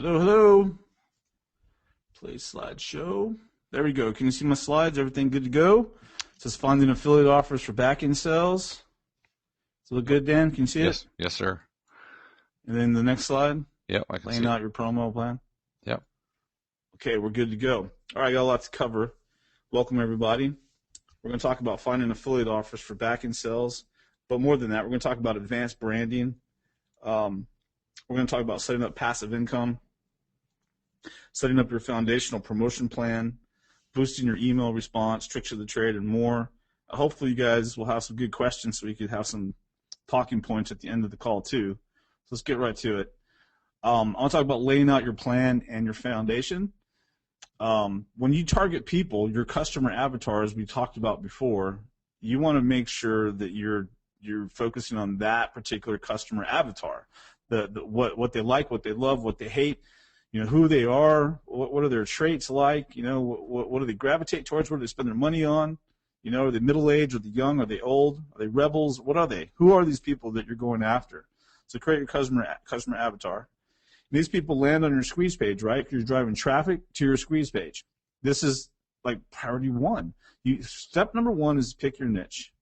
Hello, hello. Play slideshow. There we go. Can you see my slides? Everything good to go? It says finding affiliate offers for back-end sales. Does it look good, Dan? Can you see Yes, it? yes, sir. And then the next slide, Yep, I can laying see out it. your promo plan. Yep. Okay, we're good to go. All right, got a lot to cover. Welcome, everybody. We're going to talk about finding affiliate offers for back-end sales. But more than that, we're going to talk about advanced branding. We're going to talk about setting up passive income, setting up your foundational promotion plan, boosting your email response, tricks of the trade, and more. Hopefully you guys will have some good questions so we could have some talking points at the end of the call too. So let's get right to it. I want to talk about laying out your plan and your foundation. When you target people, your customer avatars we talked about before, you want to make sure that you're focusing on that particular customer avatar, what they like, what they love, what they hate, who they are, what are their traits like, what do they gravitate towards, what do they spend their money on, are they middle-aged, are they young, are they old, are they rebels, what are they? Who are these people that you're going after? So create your customer avatar. These people land on your squeeze page, right? Because you're driving traffic to your squeeze page. This is like priority one. Step number one is pick your niche.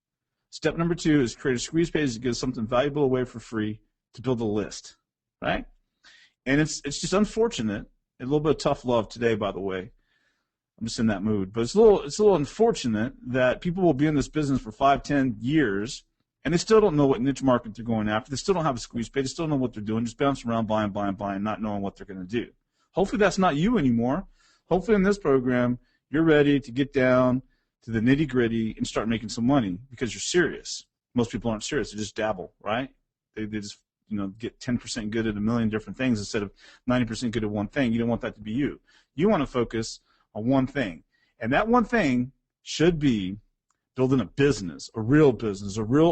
Step number two is create a squeeze page that gives something valuable away for free to build a list, right? And it's just unfortunate, a little bit of tough love today, by the way. I'm just in that mood. But it's a little unfortunate that people will be in this business for 5, 10 years, and they still don't know what niche market they're going after. They still don't have a squeeze page. They still don't know what they're doing, just bouncing around, buying, not knowing what they're going to do. Hopefully that's not you anymore. Hopefully in this program, you're ready to get down to the nitty-gritty and start making some money because you're serious. Most people aren't serious. They just dabble, right? They just get 10% good at a million different things instead of 90% good at one thing. You don't want that to be you. You want to focus on one thing. And that one thing should be building a business, a real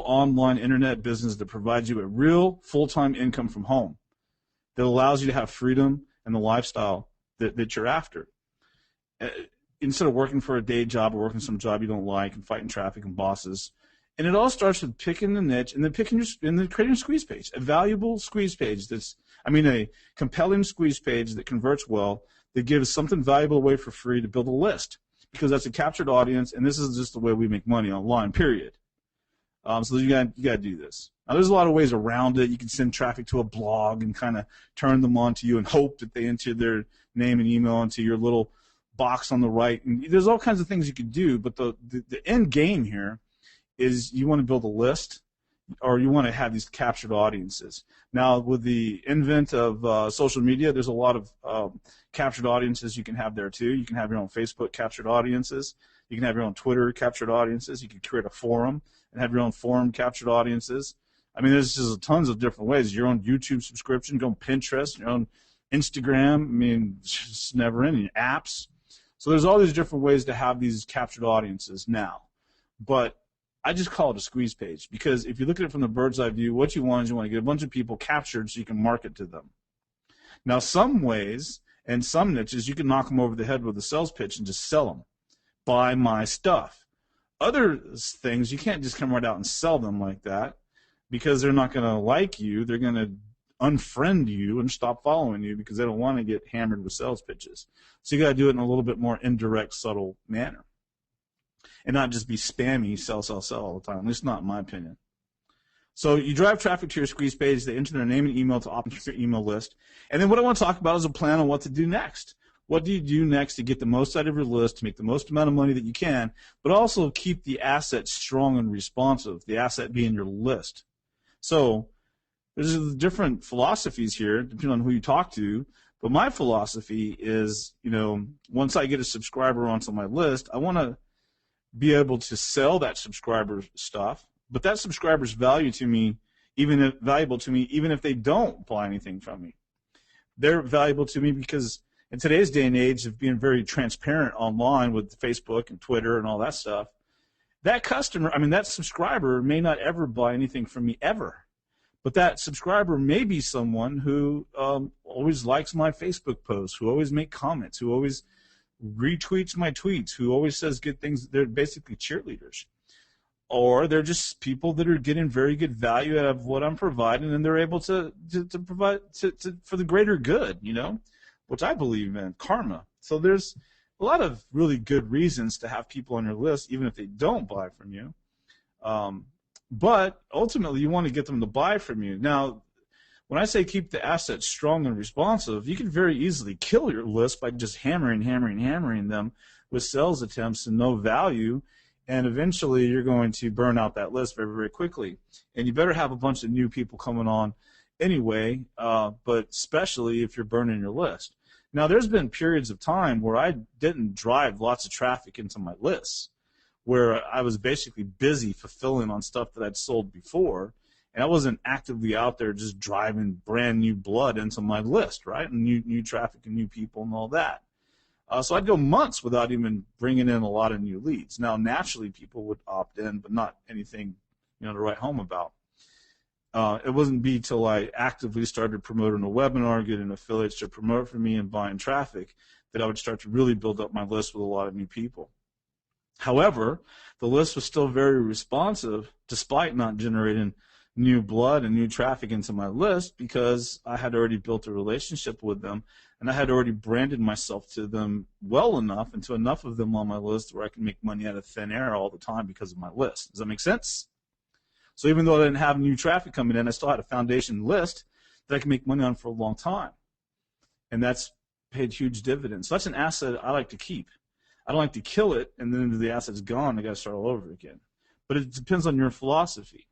online internet business that provides you a real full-time income from home that allows you to have freedom and the lifestyle that you're after. Instead of working for a day job or working some job you don't like and fighting traffic and bosses. And it all starts with picking the niche and then creating a squeeze page, a valuable squeeze page a compelling squeeze page that converts well, that gives something valuable away for free to build a list, because that's a captured audience, and this is just the way we make money online, period. So you got to do this. Now, there's a lot of ways around it. You can send traffic to a blog and kind of turn them on to you and hope that they enter their name and email into your little box on the right. And there's all kinds of things you could do, but the end game here is you want to build a list, or you want to have these captured audiences. Now, with the advent of social media, there's a lot of captured audiences you can have there too. You can have your own Facebook captured audiences. You can have your own Twitter captured audiences. You can create a forum and have your own forum captured audiences. I mean, there's just tons of different ways. Your own YouTube subscription, your own Pinterest, your own Instagram. I mean, it's just never ending. Apps. So there's all these different ways to have these captured audiences now. But I just call it a squeeze page, because if you look at it from the bird's eye view, what you want is you want to get a bunch of people captured so you can market to them. Now, some ways and some niches, you can knock them over the head with a sales pitch and just sell them. Buy my stuff. Other things, you can't just come right out and sell them like that, because they're not going to like you. They're going to unfriend you and stop following you because they don't want to get hammered with sales pitches. So you got to do it in a little bit more indirect, subtle manner, and not just be spammy, sell all the time. At least not in my opinion. So you drive traffic to your squeeze page. They enter their name and email to optimize your email list. And then what I want to talk about is a plan on what to do next. What do you do next to get the most out of your list, to make the most amount of money that you can, but also keep the asset strong and responsive, the asset being your list? So there's different philosophies here, depending on who you talk to. But my philosophy is, once I get a subscriber onto my list, I want to be able to sell that subscriber stuff, but that subscriber's valuable to me, even if they don't buy anything from me. They're valuable to me because in today's day and age of being very transparent online with Facebook and Twitter and all that stuff, that subscriber may not ever buy anything from me ever. But that subscriber may be someone who always likes my Facebook posts, who always make comments, who always retweets my tweets, who always says good things. They're basically cheerleaders. Or they're just people that are getting very good value out of what I'm providing, and they're able to provide for the greater good, which I believe in, karma. So there's a lot of really good reasons to have people on your list, even if they don't buy from you. But ultimately, you want to get them to buy from you. Now, when I say keep the assets strong and responsive, you can very easily kill your list by just hammering them with sales attempts and no value, and eventually you're going to burn out that list very, very quickly. And you better have a bunch of new people coming on anyway, but especially if you're burning your list. Now, there's been periods of time where I didn't drive lots of traffic into my lists, where I was basically busy fulfilling on stuff that I'd sold before, and I wasn't actively out there just driving brand new blood into my list, right, and new traffic and new people and all that. So I'd go months without even bringing in a lot of new leads. Now, naturally, people would opt in, but not anything, to write home about. It wasn't be till I actively started promoting a webinar, getting affiliates to promote for me and buying traffic, that I would start to really build up my list with a lot of new people. However, the list was still very responsive despite not generating new blood and new traffic into my list, because I had already built a relationship with them, and I had already branded myself to them well enough and to enough of them on my list where I can make money out of thin air all the time because of my list. Does that make sense? So even though I didn't have new traffic coming in, I still had a foundation list that I can make money on for a long time. And that's paid huge dividends. So that's an asset I like to keep. I don't like to kill it, and then the asset's gone, I got to start all over again. But it depends on your philosophy.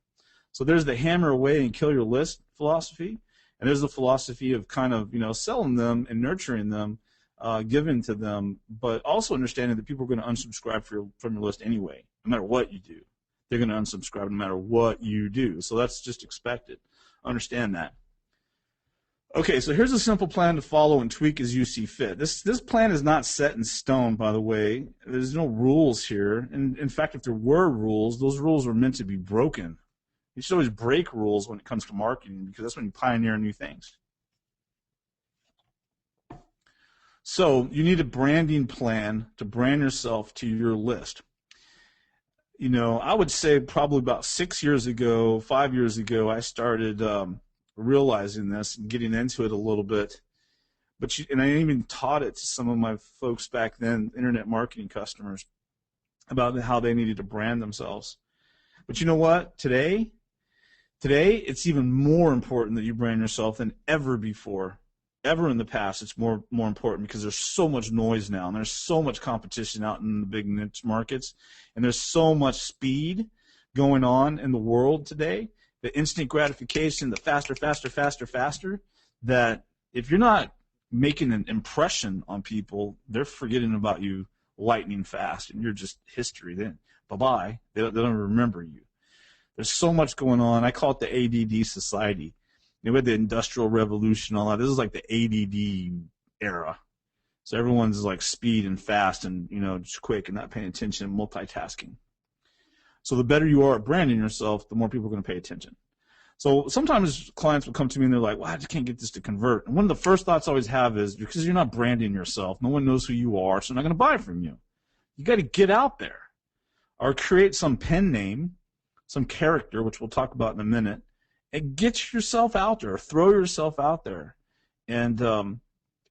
So there's the hammer away and kill your list philosophy, and there's the philosophy of kind of, selling them and nurturing them, giving to them, but also understanding that people are going to unsubscribe from your list anyway, no matter what you do. They're going to unsubscribe no matter what you do. So that's just expected. Understand that. Okay, so here's a simple plan to follow and tweak as you see fit. This plan is not set in stone, by the way. There's no rules here. And in fact, if there were rules, those rules were meant to be broken. You should always break rules when it comes to marketing, because that's when you pioneer new things. So you need a branding plan to brand yourself to your list. I would say probably about 5 years ago, I started realizing this and getting into it a little bit. And I even taught it to some of my folks back then, internet marketing customers, about how they needed to brand themselves. But you know what? Today, it's even more important that you brand yourself than ever before. Ever in the past, it's more important, because there's so much noise now, and there's so much competition out in the big niche markets, and there's so much speed going on in the world today, the instant gratification, the faster, that if you're not making an impression on people, they're forgetting about you lightning fast, and you're just history then. Bye-bye. They don't remember you. There's so much going on. I call it the ADD society. We had the Industrial Revolution, all that. This is like the ADD era. So everyone's like speed and fast and, just quick and not paying attention, multitasking. So the better you are at branding yourself, the more people are going to pay attention. So sometimes clients will come to me and they're like, well, I just can't get this to convert. And one of the first thoughts I always have is, because you're not branding yourself, no one knows who you are, so they're not going to buy from you. You got to get out there or create some pen name, some character, which we'll talk about in a minute, and get yourself out there, throw yourself out there, and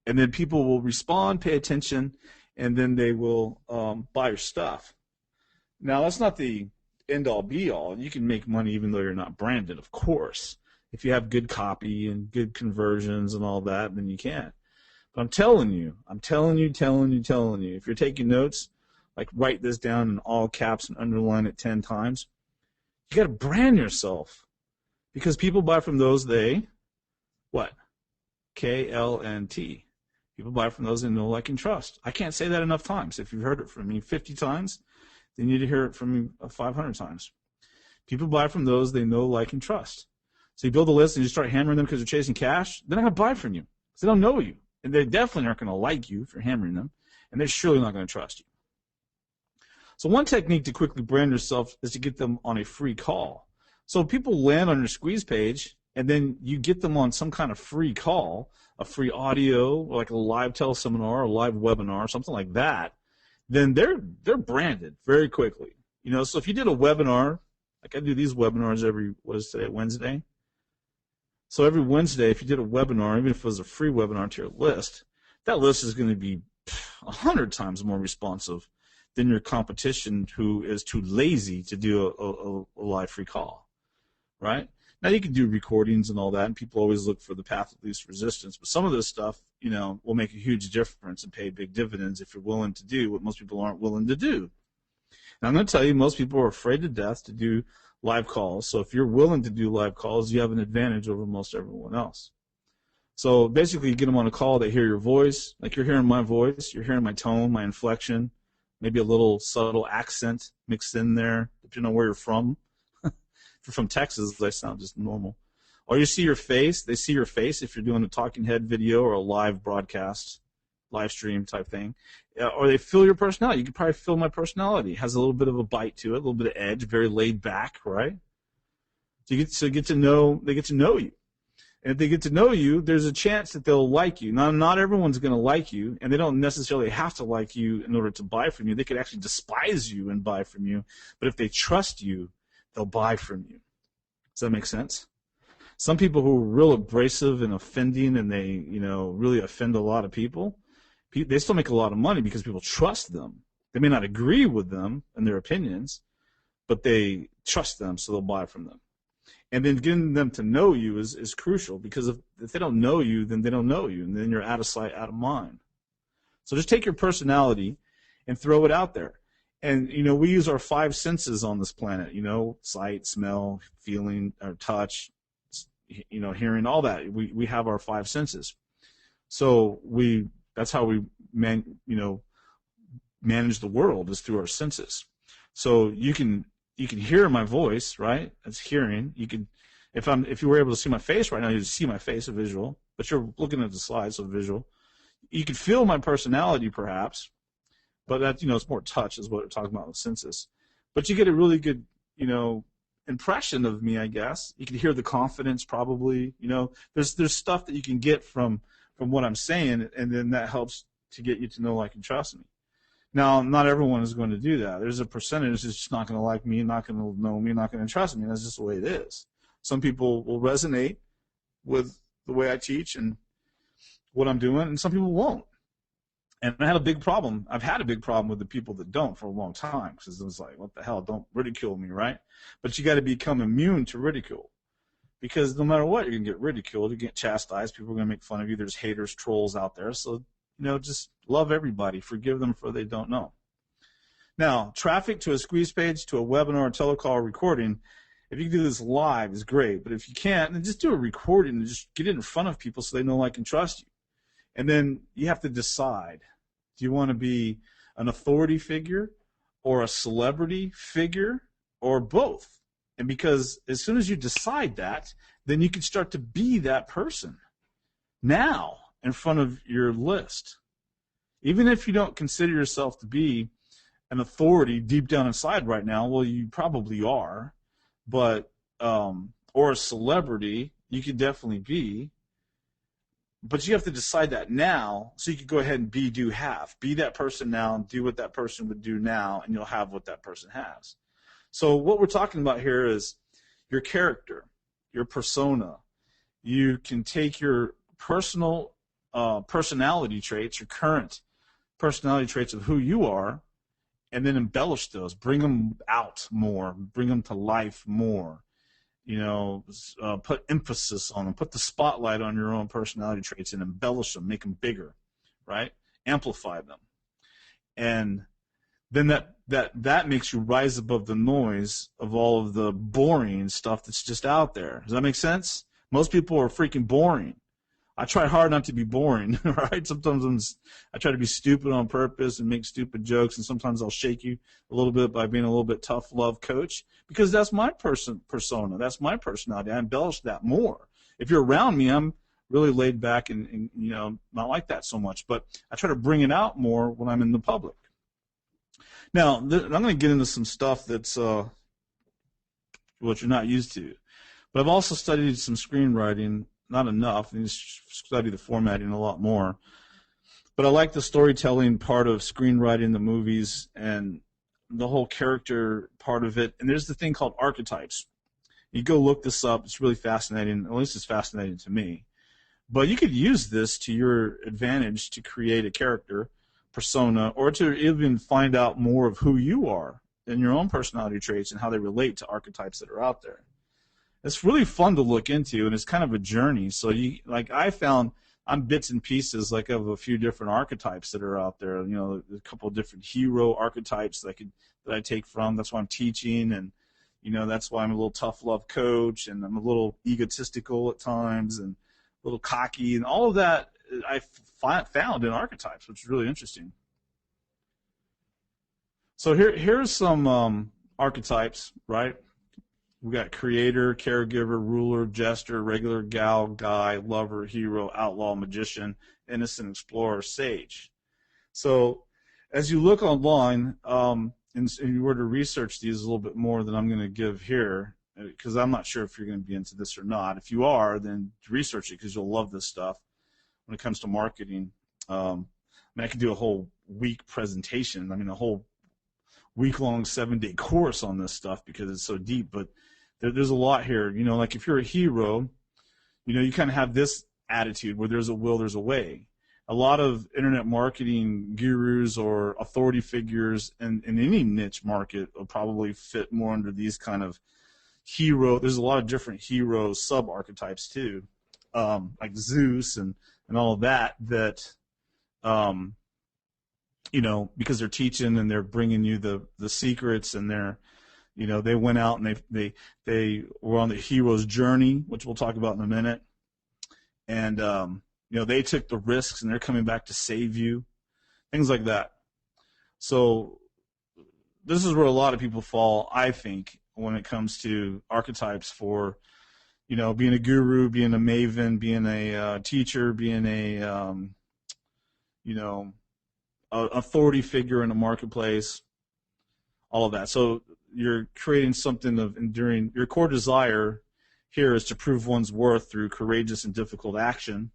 then people will respond, pay attention, and then they will buy your stuff. Now, that's not the end-all, be-all. You can make money even though you're not branded, of course. If you have good copy and good conversions and all that, then you can. But I'm telling you, if you're taking notes, like write this down in all caps and underline it 10 times, you got to brand yourself. Because people buy from those what? KLNT. People buy from those they know, like, and trust. I can't say that enough times. If you've heard it from me 50 times, then you need to hear it from me 500 times. People buy from those they know, like, and trust. So you build a list and you start hammering them because they're chasing cash, they're not going to buy from you because they don't know you. And they definitely aren't going to like you if you're hammering them, and they're surely not going to trust you. So one technique to quickly brand yourself is to get them on a free call. So people land on your squeeze page, and then you get them on some kind of free call, a free audio, like a live teleseminar, a live webinar, something like that. Then they're branded very quickly. So if you did a webinar, like I do these webinars every, what is today, Wednesday? So every Wednesday, if you did a webinar, even if it was a free webinar to your list, that list is going to be 100 times more responsive than your competition who is too lazy to do a live free call, right? Now you can do recordings and all that, and people always look for the path of least resistance, but some of this stuff, will make a huge difference and pay big dividends if you're willing to do what most people aren't willing to do. And I'm going to tell you, most people are afraid to death to do live calls, so if you're willing to do live calls, you have an advantage over most everyone else. So basically, you get them on a call, they hear your voice, like you're hearing my voice, you're hearing my tone, my inflection, maybe a little subtle accent mixed in there, depending on where you're from. If you're from Texas, I sound just normal. Or you see your face, they see your face if you're doing a talking head video or a live broadcast, live stream type thing. Or they feel your personality. You can probably feel my personality. It has a little bit of a bite to it, a little bit of edge, very laid back, right? So they get to know you. And if they get to know you, there's a chance that they'll like you. Now, not everyone's going to like you, and they don't necessarily have to like you in order to buy from you. They could actually despise you and buy from you. But if they trust you, they'll buy from you. Does that make sense? Some people who are real abrasive and offending, and they, really offend a lot of people, they still make a lot of money because people trust them. They may not agree with them and their opinions, but they trust them, so they'll buy from them. And then getting them to know you is crucial, because if they don't know you, then they don't know you, and then you're out of sight, out of mind. So just take your personality and throw it out there. And, we use our 5 senses on this planet, sight, smell, feeling, or touch, hearing, all that. We have our 5 senses. So that's how we manage the world, is through our senses. So you can hear my voice, right? That's hearing. You can, if you were able to see my face right now, you'd see my face, a visual. But you're looking at the slides, so visual. You could feel my personality, perhaps, but that it's more touch, is what we're talking about with senses. But you get a really good impression of me, I guess. You can hear the confidence, probably. There's stuff that you can get from what I'm saying, and then that helps to get you to know, like, and trust me. Now, not everyone is going to do that. There's a percentage that's just not going to like me, not going to know me, not going to trust me. That's just the way it is. Some people will resonate with the way I teach and what I'm doing, and some people won't. And I had a big problem. I've had a big problem with the people that don't for a long time, because it was like, what the hell, don't ridicule me, right? But you got to become immune to ridicule, because no matter what, you're going to get ridiculed, you get chastised, people are going to make fun of you, there's haters, trolls out there, so just love everybody. Forgive them for they don't know. Now, traffic to a squeeze page, to a webinar, a telecall recording, if you can do this live, is great. But if you can't, then just do a recording and just get it in front of people so they know, like, and trust you. And then you have to decide, do you want to be an authority figure or a celebrity figure or both? And because as soon as you decide that, then you can start to be that person now in front of your list. Even if you don't consider yourself to be an authority deep down inside right now, well, you probably are, but or a celebrity, you could definitely be. But you have to decide that now, so you can go ahead and be, do, have. Be that person now, and do what that person would do now, and you'll have what that person has. So what we're talking about here is your character, your persona. You can take your personal personality traits, your current personality traits of who you are, and then embellish those, bring them out more, bring them to life more, put emphasis on them, put the spotlight on your own personality traits and embellish them, make them bigger, right? Amplify them. And then that makes you rise above the noise of all of the boring stuff that's just out there. Does that make sense? Most people are freaking boring. I try hard not to be boring, right? Sometimes I try to be stupid on purpose and make stupid jokes, and sometimes I'll shake you a little bit by being a little bit tough love coach, because that's my persona. That's my personality. I embellish that more. If you're around me, I'm really laid back and not like that so much, but I try to bring it out more when I'm in the public. Now, I'm going to get into some stuff that's what you're not used to, but I've also studied some screenwriting. Not enough. I need to study the formatting a lot more. But I like the storytelling part of screenwriting the movies and the whole character part of it. And there's the thing called archetypes. You go look this up. It's really fascinating. At least it's fascinating to me. But you could use this to your advantage to create a character, persona, or to even find out more of who you are and your own personality traits and how they relate to archetypes that are out there. It's really fun to look into, and it's kind of a journey. So I found I'm bits and pieces like of a few different archetypes that are out there. You know, a couple of different hero archetypes that I take from. That's why I'm teaching, and you know, that's why I'm a little tough love coach, and I'm a little egotistical at times, and a little cocky, and all of that I found in archetypes, which is really interesting. So here's some archetypes, right? We got creator, caregiver, ruler, jester, regular, gal, guy, lover, hero, outlaw, magician, innocent, explorer, sage. So as you look online, and you were to research these a little bit more than I'm going to give here, because I'm not sure if you're going to be into this or not. If you are, then research it because you'll love this stuff when it comes to marketing. I mean, I could do a whole week presentation. I mean, a whole week-long 7-day course on this stuff because it's so deep. But there's a lot here. You know, like if you're a hero, you know, you kind of have this attitude where there's a will, there's a way. A lot of internet marketing gurus or authority figures in any niche market will probably fit more under these kind of hero. There's a lot of different hero sub-archetypes too, like Zeus and all of that, you know, because they're teaching and they're bringing you the secrets, and they're, you know, they went out and they were on the hero's journey, which we'll talk about in a minute, and you know, they took the risks and they're coming back to save you, things like that. So this is where a lot of people fall, I think, when it comes to archetypes for, you know, being a guru, being a maven, being a teacher, being a, you know, authority figure in a marketplace, all of that. So you're creating something of enduring. Your core desire here is to prove one's worth through courageous and difficult action.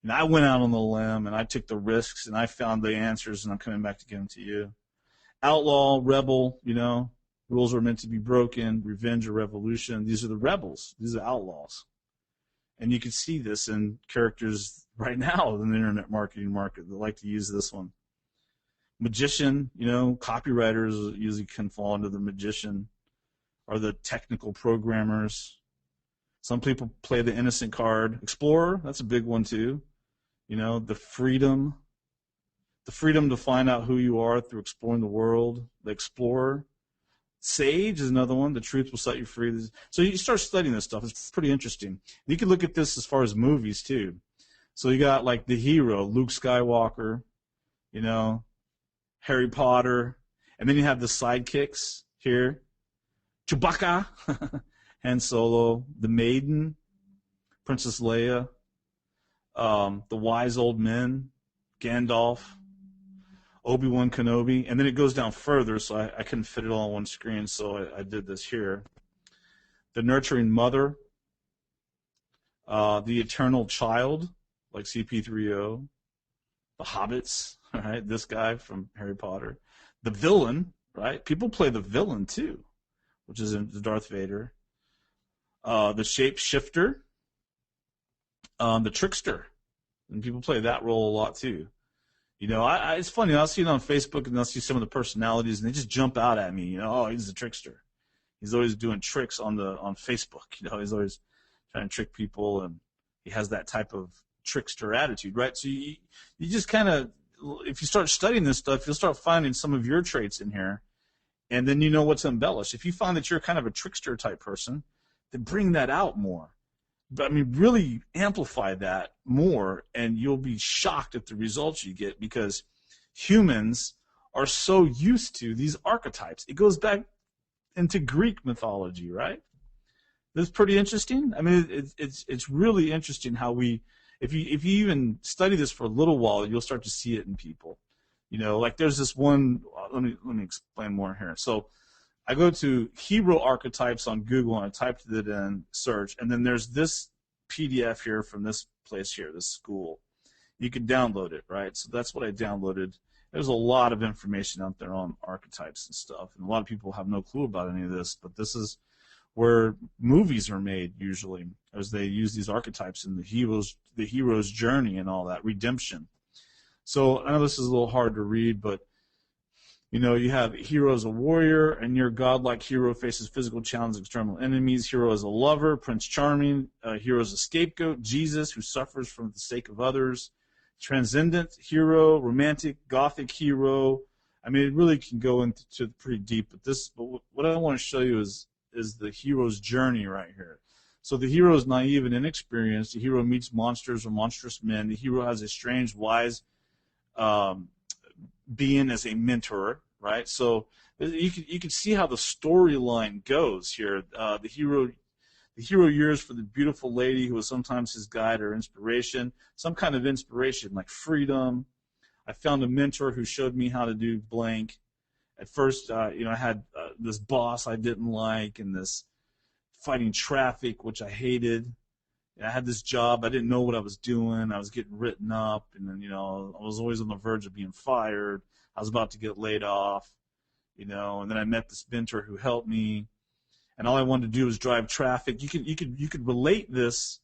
And I went out on the limb and I took the risks and I found the answers, and I'm coming back to give them to you. Outlaw, rebel, you know, rules are meant to be broken, revenge or revolution. These are the rebels. These are outlaws. And you can see this in characters right now in the internet marketing market that like to use this one. Magician, you know, copywriters usually can fall under the magician, or the technical programmers. Some people play the innocent card. Explorer, that's a big one too. You know, the freedom to find out who you are through exploring the world. The explorer. Sage is another one. The truth will set you free. So you start studying this stuff. It's pretty interesting. You can look at this as far as movies too. So you got like the hero, Luke Skywalker, you know, Harry Potter, and then you have the sidekicks here, Chewbacca, Han Solo, the Maiden, Princess Leia, the Wise Old Men, Gandalf, Obi-Wan Kenobi, and then it goes down further, so I couldn't fit it all on one screen, so I did this here. The Nurturing Mother, the Eternal Child, like CP3O, the Hobbits, right? This guy from Harry Potter, the Villain, right? People play the Villain too, which is in Darth Vader. The Shapeshifter, the Trickster, and people play that role a lot too. You know, it's funny. I'll see it on Facebook, and I'll see some of the personalities, and they just jump out at me. You know, oh, he's a trickster. He's always doing tricks on Facebook. You know, he's always trying to trick people, and he has that type of trickster attitude, right? So you just kind of, if you start studying this stuff, you'll start finding some of your traits in here, and then you know what's embellished. If you find that you're kind of a trickster type person, then bring that out more. But I mean, really amplify that more, and you'll be shocked at the results you get, because humans are so used to these archetypes. It goes back into Greek mythology, right? This is pretty interesting. I mean, it's really interesting how we, if you even study this for a little while, you'll start to see it in people. You know, like there's this one. Let me explain more here. So I go to hero archetypes on Google, and I typed it in search, and then there's this PDF here from this place here, this school. You can download it, right? So that's what I downloaded. There's a lot of information out there on archetypes and stuff, and a lot of people have no clue about any of this, but this is where movies are made usually, as they use these archetypes in the hero's journey and all that redemption. So I know this is a little hard to read, but you have hero as a warrior, and your godlike hero faces physical challenges, external enemies. Hero as a lover, Prince Charming. Hero as a scapegoat, Jesus, who suffers for the sake of others. Transcendent hero, romantic, gothic hero. I mean, it really can go into pretty deep. But what I want to show you is the hero's journey right here. So the hero is naive and inexperienced. The hero meets monsters or monstrous men. The hero has a strange, wise being as a mentor, right? So you can see how the storyline goes here. The hero yearns for the beautiful lady who is sometimes his guide or inspiration, some kind of inspiration like freedom. I found a mentor who showed me how to do blank. At first, I had this boss I didn't like, and this fighting traffic, which I hated. I had this job. I didn't know what I was doing. I was getting written up, and then, I was always on the verge of being fired. I was about to get laid off, and then I met this mentor who helped me, and all I wanted to do was drive traffic. You could relate this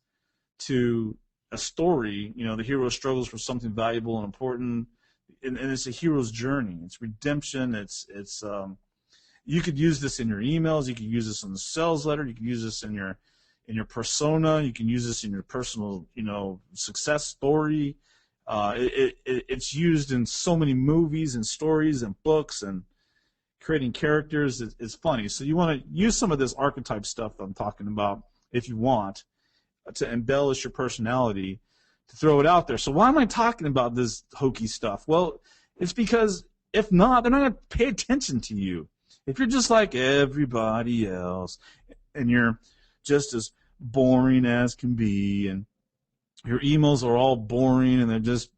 to a story. The hero struggles for something valuable and important, and it's a hero's journey. It's redemption. It's you could use this in your emails. You could use this in the sales letter. You could use this in your persona. You can use this in your personal, success story. It's used in so many movies and stories and books, and creating characters is funny. So you want to use some of this archetype stuff that I'm talking about if you want to embellish your personality, to throw it out there. So why am I talking about this hokey stuff? Well, it's because if not, they're not going to pay attention to you. If you're just like everybody else and you're just as boring as can be, and your emails are all boring, and they're just,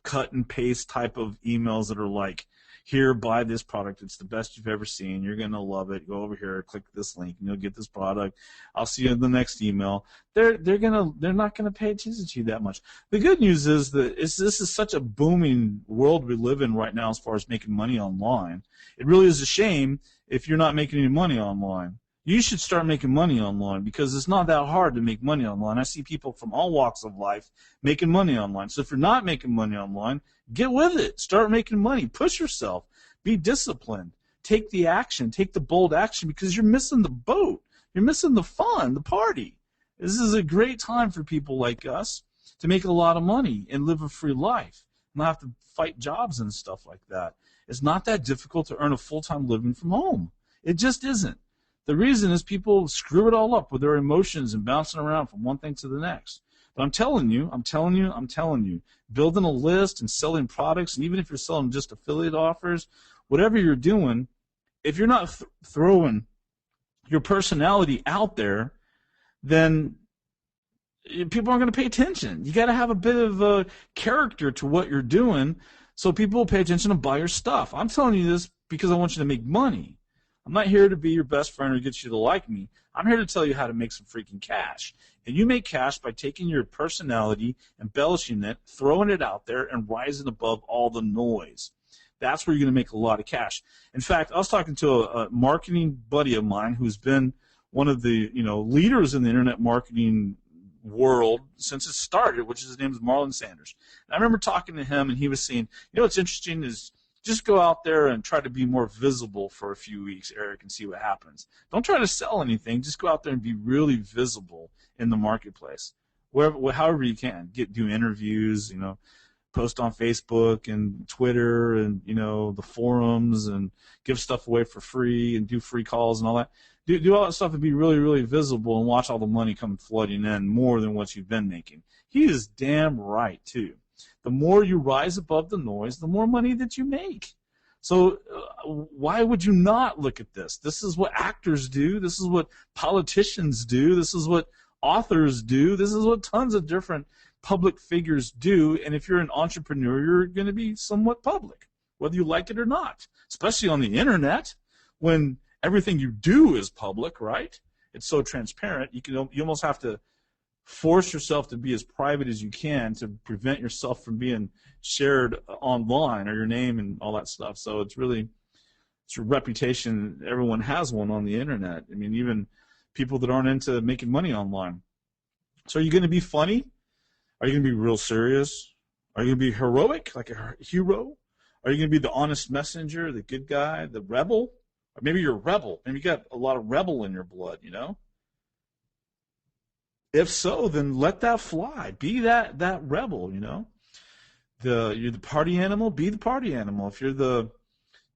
cut and paste type of emails that are like, here, buy this product. It's the best you've ever seen. You're going to love it. Go over here, click this link, and you'll get this product. I'll see you in the next email. They're not going to pay attention to you that much. The good news is that this is such a booming world we live in right now as far as making money online. It really is a shame if you're not making any money online. You should start making money online, because it's not that hard to make money online. I see people from all walks of life making money online. So if you're not making money online, get with it. Start making money. Push yourself. Be disciplined. Take the action. Take the bold action, because you're missing the boat. You're missing the fun, the party. This is a great time for people like us to make a lot of money and live a free life, not have to fight jobs and stuff like that. It's not that difficult to earn a full-time living from home. It just isn't. The reason is people screw it all up with their emotions and bouncing around from one thing to the next. But I'm telling you, building a list and selling products, and even if you're selling just affiliate offers, whatever you're doing, if you're not throwing your personality out there, then people aren't going to pay attention. You got to have a bit of a character to what you're doing, so people will pay attention and buy your stuff. I'm telling you this because I want you to make money. I'm not here to be your best friend or get you to like me. I'm here to tell you how to make some freaking cash. And you make cash by taking your personality, embellishing it, throwing it out there, and rising above all the noise. That's where you're going to make a lot of cash. In fact, I was talking to a marketing buddy of mine who's been one of the leaders in the internet marketing world since it started, which his name is Marlon Sanders. And I remember talking to him, and he was saying, what's interesting is just go out there and try to be more visible for a few weeks, Eric, and see what happens. Don't try to sell anything. Just go out there and be really visible in the marketplace, however you can. Do interviews, post on Facebook and Twitter and, the forums, and give stuff away for free and do free calls and all that. Do all that stuff and be really, really visible, and watch all the money come flooding in more than what you've been making. He is damn right, too. The more you rise above the noise, the more money that you make. So why would you not look at this? This is what actors do. This is what politicians do. This is what authors do. This is what tons of different public figures do. And if you're an entrepreneur, you're going to be somewhat public, whether you like it or not, especially on the internet when everything you do is public, right? It's so transparent. You almost have to force yourself to be as private as you can to prevent yourself from being shared online, or your name and all that stuff. So it's your reputation. Everyone has one on the internet. I mean, even people that aren't into making money online. So are you going to be funny? Are you going to be real serious? Are you going to be heroic, like a hero? Are you going to be the honest messenger, the good guy, the rebel? Or maybe you're a rebel. Maybe you got a lot of rebel in your blood, you know? If so, then let that fly. Be that rebel, you know? You're the party animal, be the party animal. If you're the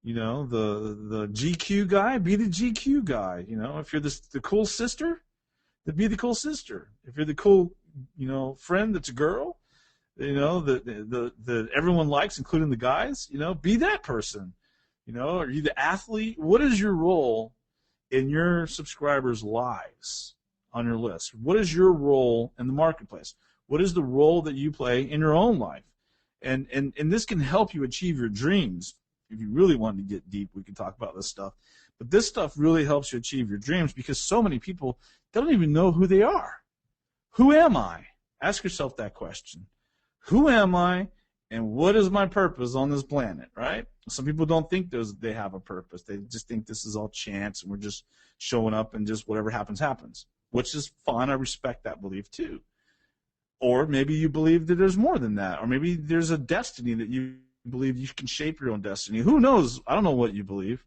GQ guy, be the GQ guy, you know? If you're the cool sister, then be the cool sister. If you're the cool, friend that's a girl, that everyone likes, including the guys, be that person. Are you the athlete? What is your role in your subscribers' lives on your list? What is your role in the marketplace? What is the role that you play in your own life? And this can help you achieve your dreams. If you really wanted to get deep, we can talk about this stuff. But this stuff really helps you achieve your dreams because so many people don't even know who they are. Who am I? Ask yourself that question. Who am I, and what is my purpose on this planet, right? Some people don't think they have a purpose. They just think this is all chance, and we're just showing up, and just whatever happens, happens, which is fine. I respect that belief, too. Or maybe you believe that there's more than that, or maybe there's a destiny that you believe you can shape your own destiny. Who knows? I don't know what you believe.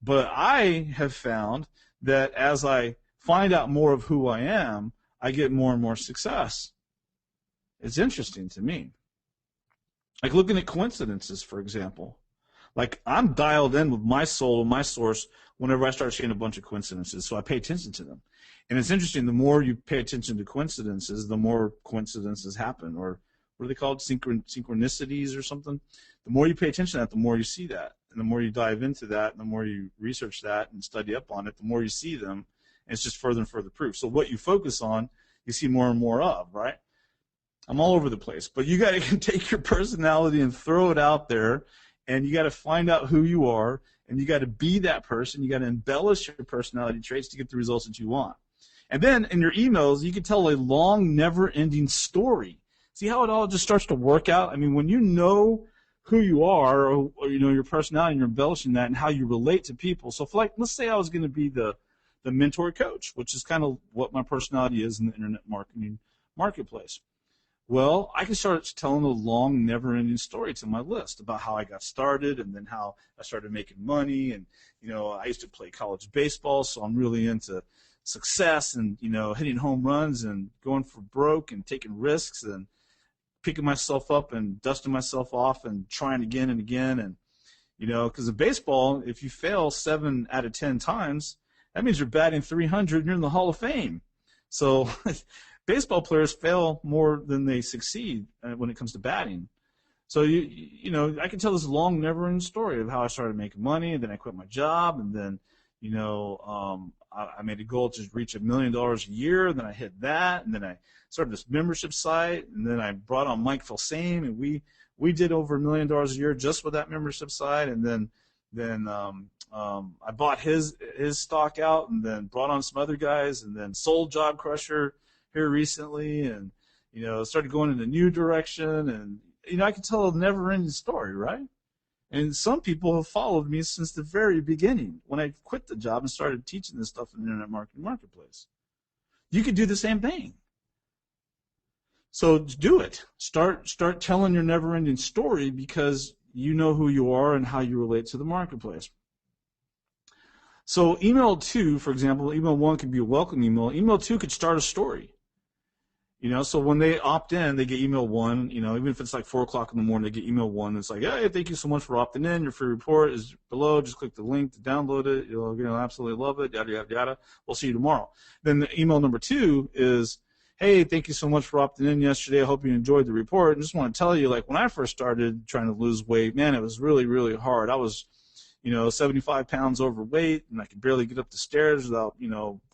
But I have found that as I find out more of who I am, I get more and more success. It's interesting to me. Like looking at coincidences, for example. Like I'm dialed in with my soul and my source whenever I start seeing a bunch of coincidences, so I pay attention to them. And it's interesting, the more you pay attention to coincidences, the more coincidences happen, or what are they called, synchronicities or something? The more you pay attention to that, the more you see that. And the more you dive into that, and the more you research that and study up on it, the more you see them, and it's just further and further proof. So what you focus on, you see more and more of, right? I'm all over the place, but you got to take your personality and throw it out there, and you got to find out who you are, and you got to be that person. You got to embellish your personality traits to get the results that you want. And then in your emails, you can tell a long, never-ending story. See how it all just starts to work out? I mean, when you know who you are, or your personality, and you're embellishing that, and how you relate to people. So, let's say I was going to be the mentor coach, which is kind of what my personality is in the internet marketing marketplace. Well, I can start telling a long, never-ending story to my list about how I got started, and then how I started making money. And I used to play college baseball, so I'm really into success and hitting home runs and going for broke and taking risks and picking myself up and dusting myself off and trying again and again. And because of baseball, if you fail 7 out of 10 times, that means you're batting 300 and you're in the Hall of Fame. So baseball players fail more than they succeed when it comes to batting. So I can tell this long, never-ending story of how I started making money, and then I quit my job, and then I made a goal to reach $1 million a year, and then I hit that, and then I started this membership site, and then I brought on Mike Filsaime, and we did over $1 million a year just with that membership site, and then I bought his stock out, and then brought on some other guys, and then sold Job Crusher here recently, and started going in a new direction, and I can tell a never-ending story, right? And some people have followed me since the very beginning when I quit the job and started teaching this stuff in the internet marketing marketplace. You could do the same thing. So do it. Start telling your never-ending story, because you know who you are and how you relate to the marketplace. So email 2, for example, email 1 could be a welcome email. Email 2 could start a story. So when they opt in, they get email 1, even if it's like 4 o'clock in the morning, they get email 1. It's like, hey, thank you so much for opting in. Your free report is below. Just click the link to download it. You'll absolutely love it, yada, yada, yada. We'll see you tomorrow. Then the email number 2 is, hey, thank you so much for opting in yesterday. I hope you enjoyed the report. And just want to tell you, like, when I first started trying to lose weight, man, it was really, really hard. I was, 75 pounds overweight, and I could barely get up the stairs without,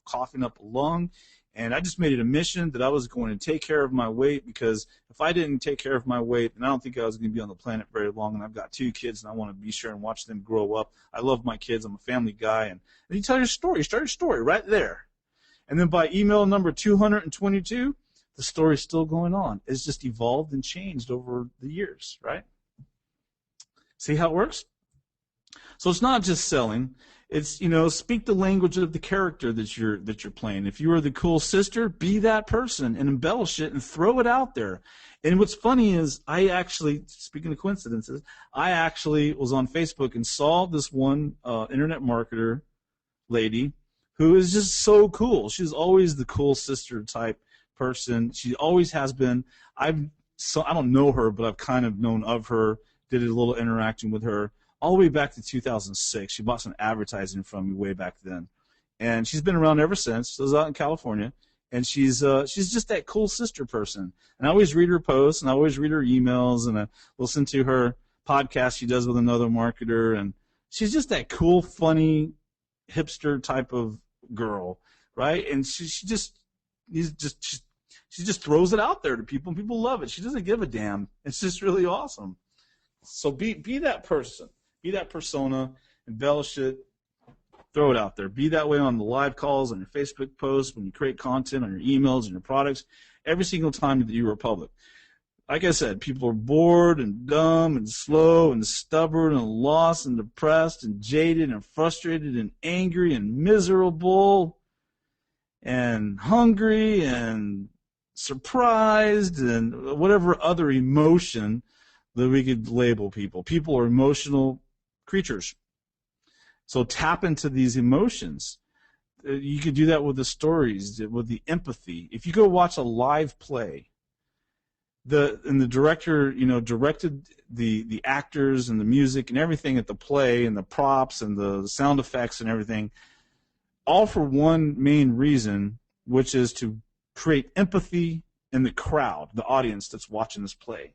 coughing up a lung. And I just made it a mission that I was going to take care of my weight, because if I didn't take care of my weight, then I don't think I was going to be on the planet very long. And I've got 2 kids, and I want to be sure and watch them grow up. I love my kids. I'm a family guy. And you tell your story. You start your story right there. And then by email number 222, the story's still going on. It's just evolved and changed over the years, right? See how it works? So it's not just selling. It's, you know, speak the language of the character that you're playing. If you are the cool sister, be that person and embellish it and throw it out there. And what's funny is I actually, speaking of coincidences, I actually was on Facebook and saw this one internet marketer lady who is just so cool. She's always the cool sister type person. She always has been. I don't know her, but I've kind of known of her, did a little interacting with her all the way back to 2006. She bought some advertising from me way back then. And she's been around ever since. She lives out in California. And she's just that cool sister person. And I always read her posts, and I always read her emails, and I listen to her podcast she does with another marketer. And she's just that cool, funny, hipster type of girl, right? And she just throws it out there to people, and people love it. She doesn't give a damn. It's just really awesome. So be that person. Be that persona, embellish it, throw it out there. Be that way on the live calls, on your Facebook posts, when you create content, on your emails and your products, every single time that you are public. Like I said, people are bored and dumb and slow and stubborn and lost and depressed and jaded and frustrated and angry and miserable and hungry and surprised and whatever other emotion that we could label people. People are emotional creatures. So tap into these emotions. You could do that with the stories, with the empathy. If you go watch a live play, the director, you know, directed the actors and the music and everything at the play and the props and the sound effects and everything, all for one main reason, which is to create empathy in the crowd, the audience that's watching this play.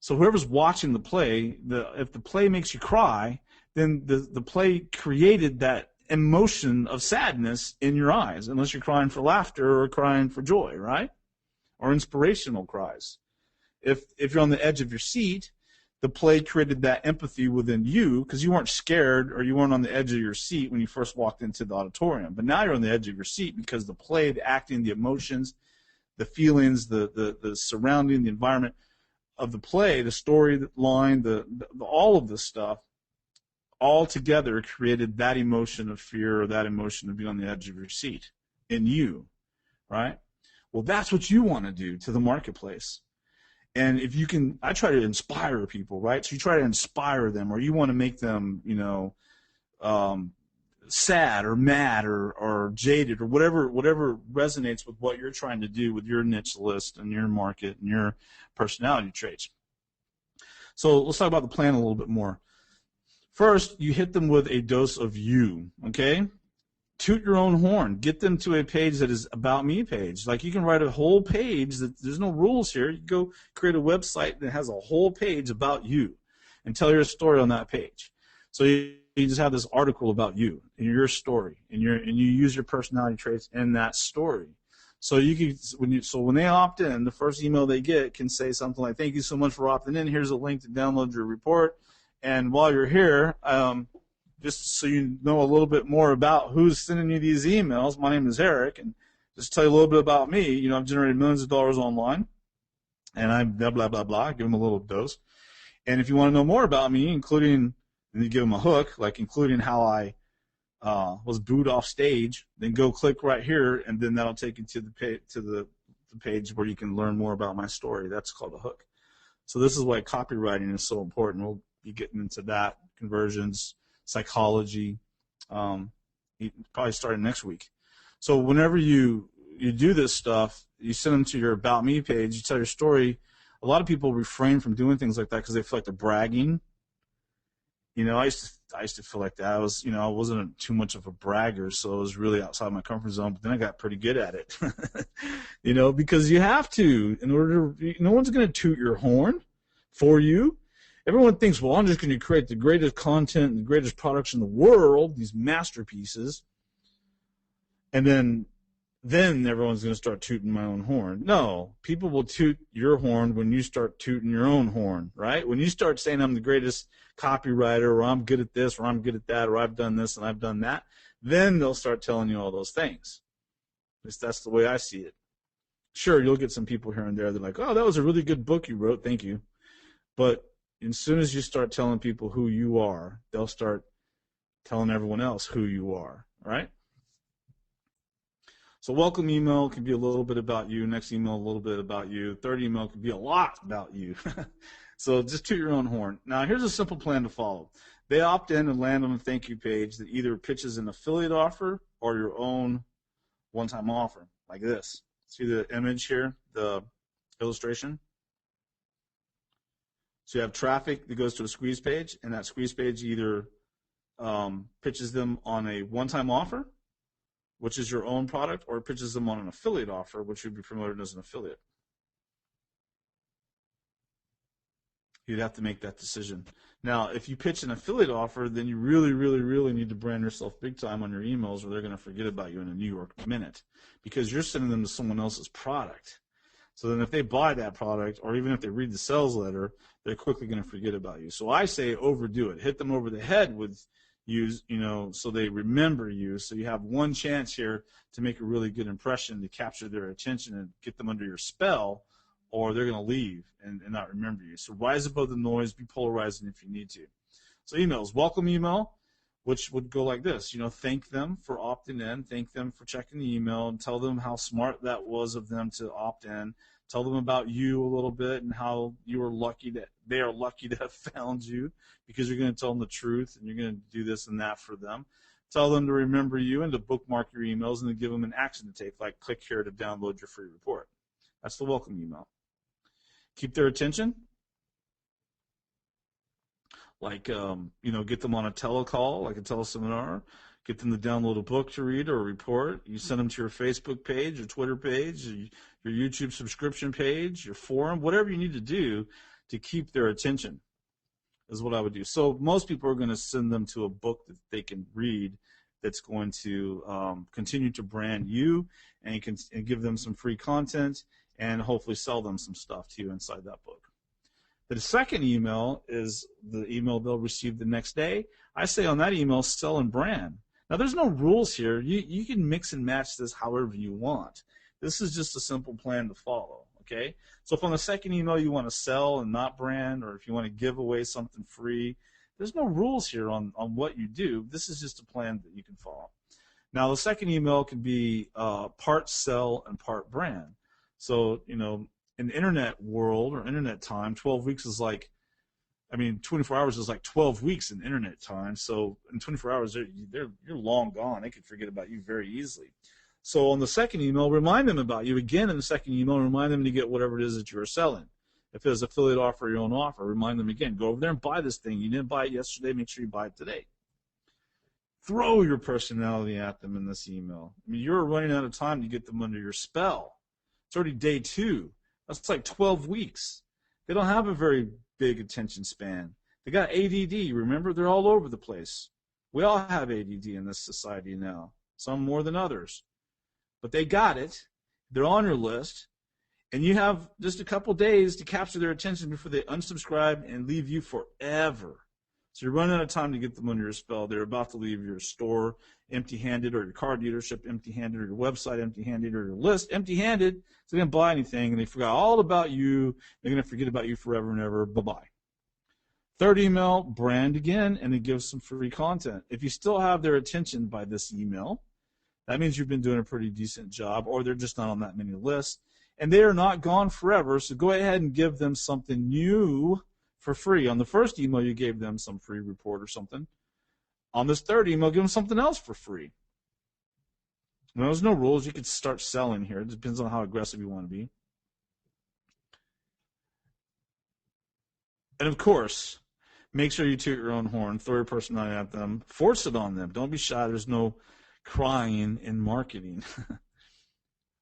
So whoever's watching the play, if the play makes you cry, then the play created that emotion of sadness in your eyes, unless you're crying for laughter or crying for joy, right? Or inspirational cries. If you're on the edge of your seat, the play created that empathy within you because you weren't scared or you weren't on the edge of your seat when you first walked into the auditorium. But now you're on the edge of your seat because the play, the acting, the emotions, the feelings, the surrounding, the environment of the play, the storyline, the all of this stuff, all together created that emotion of fear or that emotion of being on the edge of your seat in you, right? Well, that's what you want to do to the marketplace. And if you can, I try to inspire people, right? So you try to inspire them, or you want to make them, you know, sad or mad or jaded or whatever resonates with what you're trying to do with your niche list and your market and your personality traits. So let's talk about the plan a little bit more. First, you hit them with a dose of you, okay? Toot your own horn. Get them to a page that is About Me page. Like you can write a whole page. There's no rules here. You go create a website that has a whole page about you and tell your story on that page. So you just have this article about you and your story, and you use your personality traits in that story. So when they opt in, the first email they get can say something like, "Thank you so much for opting in. Here's a link to download your report. And while you're here, just so you know a little bit more about who's sending you these emails, my name is Eric, and just tell you a little bit about me. You know, I've generated millions of dollars online, and I'm blah, blah, blah, blah." Give them a little dose. And if you want to know more about me, including, and you give them a hook, like including how I was booed off stage, then go click right here, and then that'll take you to the page where you can learn more about my story. That's called a hook. So this is why copywriting is so important. We'll be getting into that, conversions, psychology, probably starting next week. So whenever you do this stuff, you send them to your About Me page, you tell your story. A lot of people refrain from doing things like that because they feel like they're bragging. You know, I used to feel like that. I wasn't too much of a bragger, so I was really outside my comfort zone, but then I got pretty good at it. You know, because you have to, in order to, no one's going to toot your horn for you. Everyone thinks, well, I'm just going to create the greatest content and the greatest products in the world, these masterpieces, and then everyone's going to start tooting my own horn. No, people will toot your horn when you start tooting your own horn, right? When you start saying I'm the greatest copywriter, or I'm good at this, or I'm good at that, or I've done this and I've done that, then they'll start telling you all those things. At least that's the way I see it. Sure, you'll get some people here and there that are like, "Oh, that was a really good book you wrote, thank you." But as soon as you start telling people who you are, they'll start telling everyone else who you are, all right? So welcome email can be a little bit about you. Next email, a little bit about you. Third email can be a lot about you. So just toot your own horn. Now, here's a simple plan to follow. They opt in and land on a thank you page that either pitches an affiliate offer or your own one-time offer, like this. See the image here, the illustration? So you have traffic that goes to a squeeze page, and that squeeze page either pitches them on a one-time offer, which is your own product, or pitches them on an affiliate offer, which would be promoted as an affiliate. You'd have to make that decision. Now, if you pitch an affiliate offer, then you really, really, really need to brand yourself big time on your emails, or they're going to forget about you in a New York minute, because you're sending them to someone else's product. So then if they buy that product, or even if they read the sales letter, they're quickly going to forget about you. So I say overdo it. Hit them over the head with so they remember you. So you have one chance here to make a really good impression, to capture their attention and get them under your spell, or they're going to leave and not remember you. So rise above the noise, be polarizing if you need to. So emails, welcome email, which would go like this. Thank them for opting in, thank them for checking the email, and tell them how smart that was of them to opt in. Tell them about you a little bit and how they are lucky to have found you, because you're going to tell them the truth and you're going to do this and that for them. Tell them to remember you and to bookmark your emails and to give them an action to take, like click here to download your free report. That's the welcome email. Keep their attention. Like, get them on a telecall, like a teleseminar. Get them to download a book to read or a report. You send them to your Facebook page, your Twitter page, your YouTube subscription page, your forum, whatever you need to do to keep their attention is what I would do. So most people are going to send them to a book that they can read that's going to continue to brand you, and you can give them some free content and hopefully sell them some stuff to you inside that book. The second email is the email they'll receive the next day. I say on that email, sell and brand. Now, there's no rules here. You can mix and match this however you want. This is just a simple plan to follow, okay? So if on the second email you want to sell and not brand, or if you want to give away something free, there's no rules here on what you do. This is just a plan that you can follow. Now, the second email can be part sell and part brand. So, in the internet world or internet time, 12 weeks is 24 hours is like 12 weeks in internet time. So in 24 hours, you're long gone. They could forget about you very easily. So on the second email, remind them about you again. In the second email, remind them to get whatever it is that you're selling. If it's affiliate offer or your own offer, remind them again. Go over there and buy this thing. You didn't buy it yesterday. Make sure you buy it today. Throw your personality at them in this email. You're running out of time to get them under your spell. It's already day 2. That's like 12 weeks. They don't have a very big attention span. They got ADD. Remember, they're all over the place. We all have ADD in this society now, some more than others. But they got it. They're on your list. And you have just a couple days to capture their attention before they unsubscribe and leave you forever. So you're running out of time to get them under your spell. They're about to leave your store empty-handed, or your car dealership empty-handed, or your website empty-handed, or your list empty-handed. So they didn't buy anything, and they forgot all about you. They're going to forget about you forever and ever. Bye-bye. Third email, brand again, and then give some free content. If you still have their attention by this email, that means you've been doing a pretty decent job, or they're just not on that many lists. And they are not gone forever, so go ahead and give them something new for free. On the first email, you gave them some free report or something. On this third email, give them something else for free. Now, there's no rules. You could start selling here. It depends on how aggressive you want to be. And, of course, make sure you toot your own horn. Throw your personality at them. Force it on them. Don't be shy. There's no crying in marketing.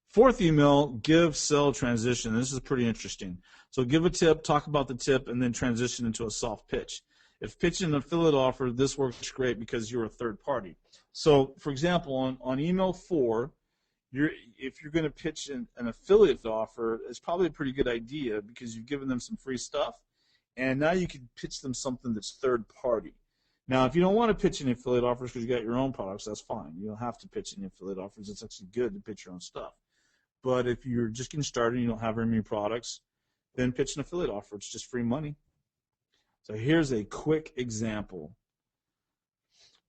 Fourth email, give, sell, transition. This is pretty interesting. So give a tip, talk about the tip, and then transition into a soft pitch. If pitching an affiliate offer, this works great because you're a third party. So, for example, on email 4, if you're going to pitch an affiliate offer, it's probably a pretty good idea because you've given them some free stuff, and now you can pitch them something that's third party. Now, if you don't want to pitch any affiliate offers because you got your own products, that's fine. You don't have to pitch any affiliate offers. It's actually good to pitch your own stuff. But if you're just getting started and you don't have very many products, then pitch an affiliate offer. It's just free money. So here's a quick example.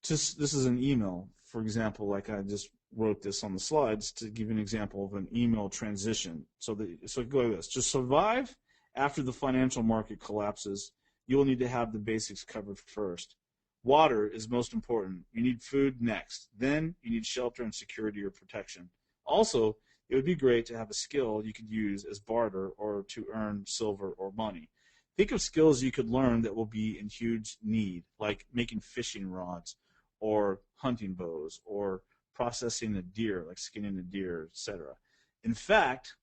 Just this is an email, for example, like I just wrote this on the slides to give you an example of an email transition. So go like this: to survive after the financial market collapses, you will need to have the basics covered first. Water is most important. You need food next. Then you need shelter and security or protection. Also, it would be great to have a skill you could use as barter or to earn silver or money. Think of skills you could learn that will be in huge need, like making fishing rods or hunting bows or processing a deer, like skinning a deer, etc. In fact,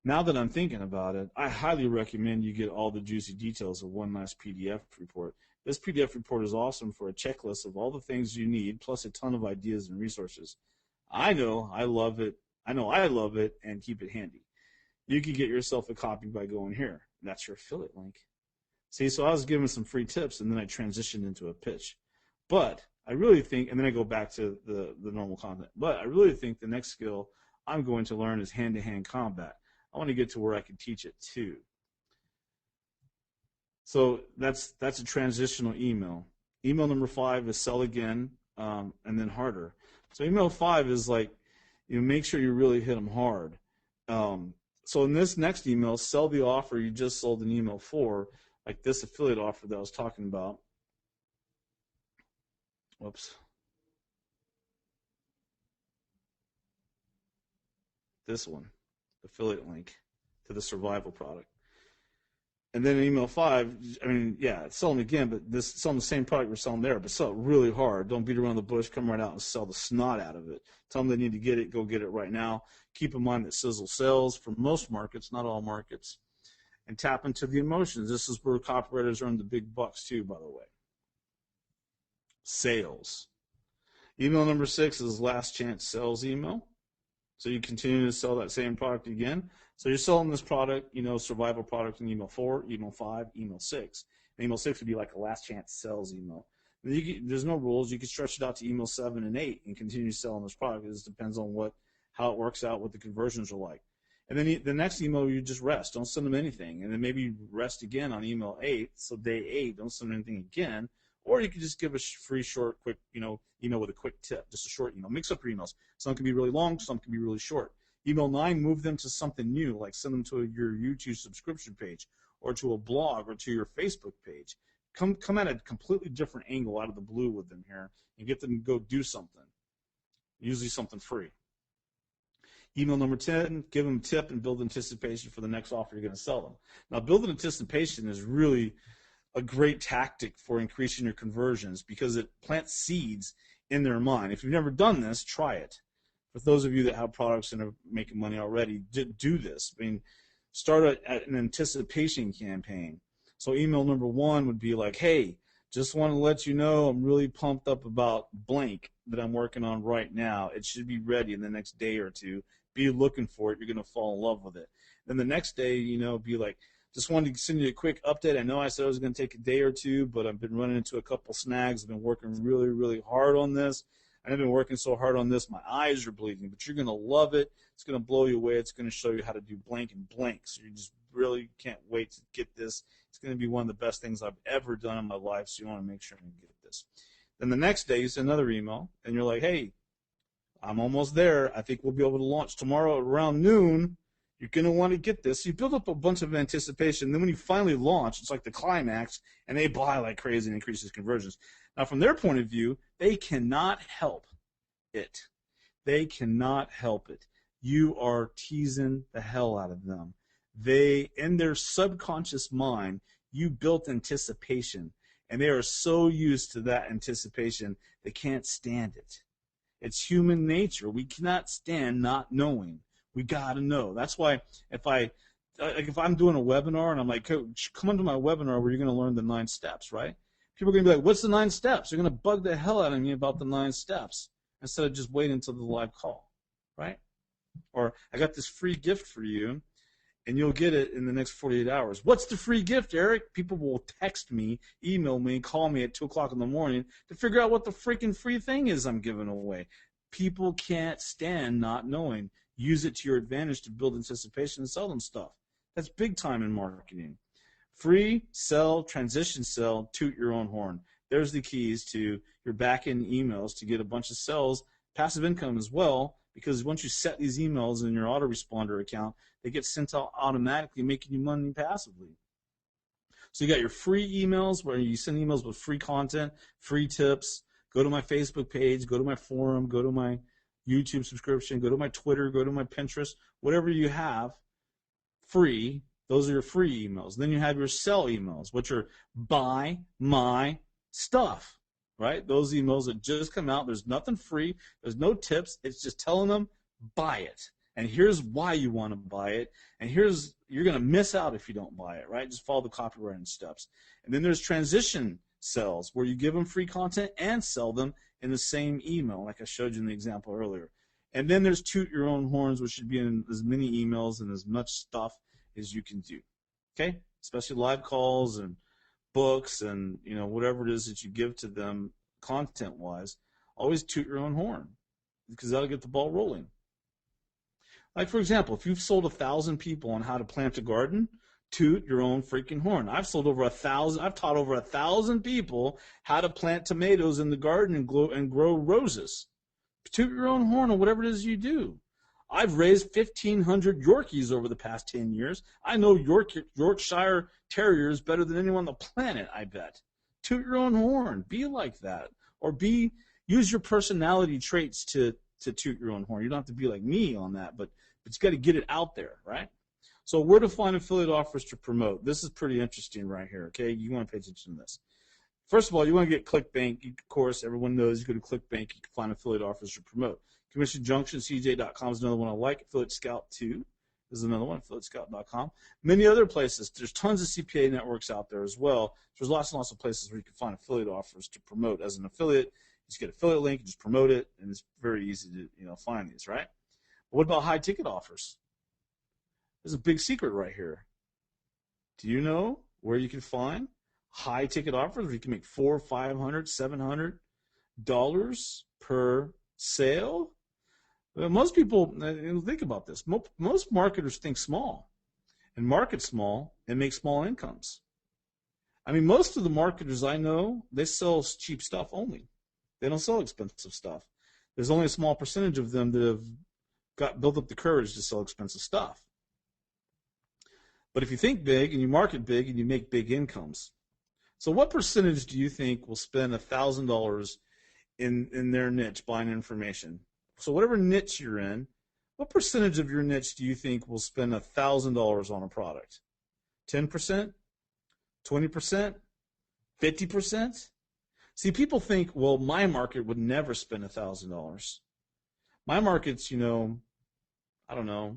now that I'm thinking about it, I highly recommend you get all the juicy details of one last PDF report. This PDF report is awesome for a checklist of all the things you need, plus a ton of ideas and resources. I know I love it, and keep it handy. You can get yourself a copy by going here. That's your affiliate link. See, so I was giving some free tips, and then I transitioned into a pitch. But I really think, and then I go back to the normal content, but I really think the next skill I'm going to learn is hand-to-hand combat. I want to get to where I can teach it too. So that's a transitional email. Email number 5 is sell again, and then harder. So email 5 is like, make sure you really hit them hard. So in this next email, sell the offer you just sold in email 4, like this affiliate offer that I was talking about. Whoops. This one, affiliate link to the survival product. And then in email 5, I mean, yeah, sell them again, but selling the same product we're selling there, but sell it really hard. Don't beat around the bush. Come right out and sell the snot out of it. Tell them they need to get it. Go get it right now. Keep in mind that sizzle sells for most markets, not all markets. And tap into the emotions. This is where copywriters earn the big bucks too, by the way. Sales. Email number 6 is last chance sales email. So you continue to sell that same product again. So you're selling this product, survival product in email 4, email 5, email 6. And email 6 would be like a last chance sales email. There's no rules. You can stretch it out to email 7 and 8 and continue selling this product. It just depends on how it works out, what the conversions are like. And then the next email, you just rest. Don't send them anything. And then maybe rest again on email 8. So day 8, don't send them anything again. Or you can just give a free, short, quick, email with a quick tip, just a short email. Mix up your emails. Some can be really long, some can be really short. Email 9, move them to something new, like send them to your YouTube subscription page or to a blog or to your Facebook page. Come at a completely different angle out of the blue with them here and get them to go do something, usually something free. Email number 10, give them a tip and build anticipation for the next offer you're going to sell them. Now, building anticipation is really a great tactic for increasing your conversions because it plants seeds in their mind. If you've never done this, try it. For those of you that have products and are making money already, do this. I mean, start an anticipation campaign. So email number 1 would be like, hey, just want to let you know I'm really pumped up about blank that I'm working on right now. It should be ready in the next day or 2. Be looking for it. You're going to fall in love with it. Then the next day, be like, just wanted to send you a quick update. I know I said it was going to take a day or 2, but I've been running into a couple snags. I've been working really, really hard on this. I've been working so hard on this, my eyes are bleeding, but you're going to love it. It's going to blow you away. It's going to show you how to do blank and blank. So you just really can't wait to get this. It's going to be one of the best things I've ever done in my life, so you want to make sure you get this. Then the next day, you send another email, and you're like, hey, I'm almost there. I think we'll be able to launch tomorrow around noon. You're going to want to get this. So you build up a bunch of anticipation. Then when you finally launch, it's like the climax, and they buy like crazy and increases conversions. Now, from their point of view, they cannot help it. They cannot help it. You are teasing the hell out of them. In their subconscious mind, you built anticipation, and they are so used to that anticipation, they can't stand it. It's human nature. We cannot stand not knowing. We got to know. That's why if I'm doing a webinar and I'm like, Coach, come onto my webinar where you're going to learn the 9 steps, right? People are going to be like, what's the 9 steps? They're going to bug the hell out of me about the 9 steps instead of just waiting until the live call, right? Or I got this free gift for you, and you'll get it in the next 48 hours. What's the free gift, Eric? People will text me, email me, call me at 2 o'clock in the morning to figure out what the freaking free thing is I'm giving away. People can't stand not knowing. Use it to your advantage to build anticipation and sell them stuff. That's big time in marketing. Free, sell, transition, sell, toot your own horn. There's the keys to your back-end emails to get a bunch of sales, passive income as well, because once you set these emails in your autoresponder account, they get sent out automatically, making you money passively. So you got your free emails where you send emails with free content, free tips. Go to my Facebook page, go to my forum, go to my YouTube subscription, go to my Twitter, go to my Pinterest, whatever you have, free. Those are your free emails. Then you have your sell emails, which are buy my stuff, right? Those emails that just come out. There's nothing free. There's no tips. It's just telling them, buy it. And here's why you want to buy it. And you're going to miss out if you don't buy it, right? Just follow the copywriting steps. And then there's transition sells, where you give them free content and sell them in the same email, like I showed you in the example earlier. And then there's toot your own horns, which should be in as many emails and as much stuff as you can do. Okay? Especially live calls and books and whatever it is that you give to them content-wise. Always toot your own horn, because that'll get the ball rolling. Like, for example, if you've sold 1,000 people on how to plant a garden, toot your own freaking horn. I've taught over 1,000 people how to plant tomatoes in the garden and grow roses. Toot your own horn on whatever it is you do. I've raised 1,500 Yorkies over the past 10 years. I know Yorkshire Terriers better than anyone on the planet, I bet. Toot your own horn. Be like that. Or use your personality traits to toot your own horn. You don't have to be like me on that, but you got to get it out there, right? So where to find affiliate offers to promote. This is pretty interesting right here, okay? You want to pay attention to this. First of all, you want to get ClickBank. Of course, everyone knows you go to ClickBank, you can find affiliate offers to promote. Commission Junction, CJ.com is another one I like. Affiliate Scout 2 is another one, affiliatescout.com. Many other places. There's tons of CPA networks out there as well. There's lots and lots of places where you can find affiliate offers to promote. As an affiliate, you just get an affiliate link, you just promote it, and it's very easy to find these, right? But what about high-ticket offers? There's a big secret right here. Do you know where you can find high-ticket offers where you can make $400, $500, $700 per sale? Well, most people, think about this. Most marketers think small and market small and make small incomes. I mean, most of the marketers I know, they sell cheap stuff only. They don't sell expensive stuff. There's only a small percentage of them that have built up the courage to sell expensive stuff. But if you think big and you market big and you make big incomes, so what percentage do you think will spend $1,000 in their niche buying information? So whatever niche you're in, what percentage of your niche do you think will spend $1,000 on a product? 10%? 20%? 50%? See, people think, well, my market would never spend $1,000. My market's, I don't know,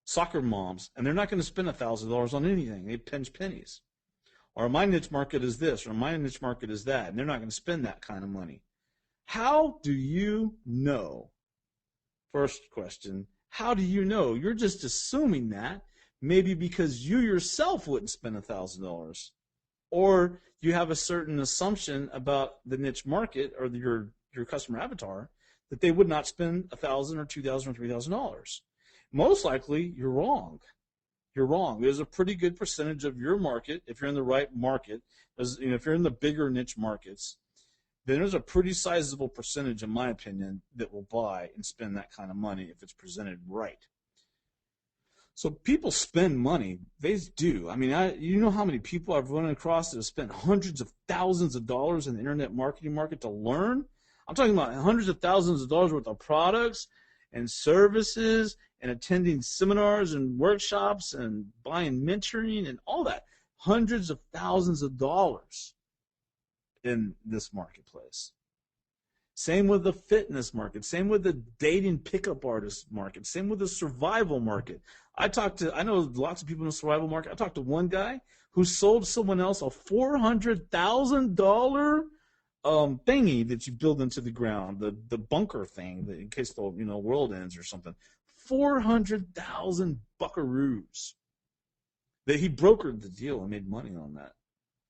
soccer moms, and they're not going to spend $1,000 on anything. They pinch pennies. Or my niche market is this, or my niche market is that, and they're not going to spend that kind of money. How do you know? First question, how do you know? You're just assuming that, maybe because you yourself wouldn't spend $1,000. Or you have a certain assumption about the niche market or your customer avatar that they would not spend $1,000 or $2,000 or $3,000. Most likely, you're wrong. You're wrong. There's a pretty good percentage of your market, if you're in the right market, if you're in the bigger niche markets, then there's a pretty sizable percentage, in my opinion, that will buy and spend that kind of money if it's presented right. So people spend money. They do. I mean, you know how many people I've run across that have spent hundreds of thousands of dollars in the internet marketing market to learn? I'm talking about hundreds of thousands of dollars worth of products and services and attending seminars and workshops and buying mentoring and all that. Hundreds of thousands of dollars in this marketplace. Same with the fitness market. Same with the dating pickup artist market. Same with the survival market. I know lots of people in the survival market. I talked to one guy who sold someone else a $400,000 thingy that you build into the ground, the bunker thing, in case the world ends or something. 400,000 buckaroos. That he brokered the deal and made money on that.